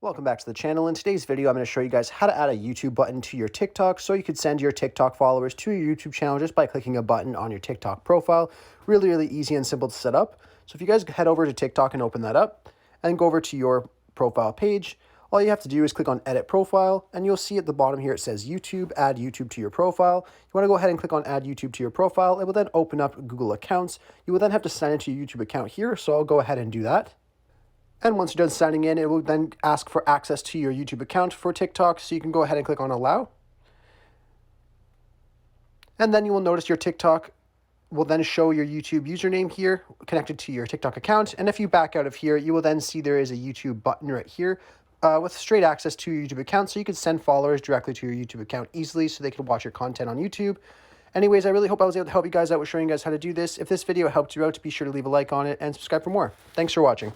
Welcome back to the channel. In today's video, I'm going to show you guys how to add a YouTube button to your TikTok so you could send your TikTok followers to your YouTube channel just by clicking a button on your TikTok profile. Really easy and simple to set up. So if you guys head over to TikTok and open that up and go over to your profile page, all you have to do is click on Edit Profile, and you'll see at the bottom here it says YouTube, Add YouTube to your profile. You want to go ahead and click on Add YouTube to your profile. It will then open up Google Accounts. You will then have to sign into your YouTube account here, so I'll go ahead and do that. And once you're done signing in, it will then ask for access to your YouTube account for TikTok, so you can go ahead and click on Allow. And then you will notice your TikTok will then show your YouTube username here connected to your TikTok account. And if you back out of here, you will then see there is a YouTube button right here with straight access to your YouTube account, so you can send followers directly to your YouTube account easily so they can watch your content on YouTube. Anyways, I really hope I was able to help you guys out with showing you guys how to do this. If this video helped you out, be sure to leave a like on it and subscribe for more. Thanks for watching.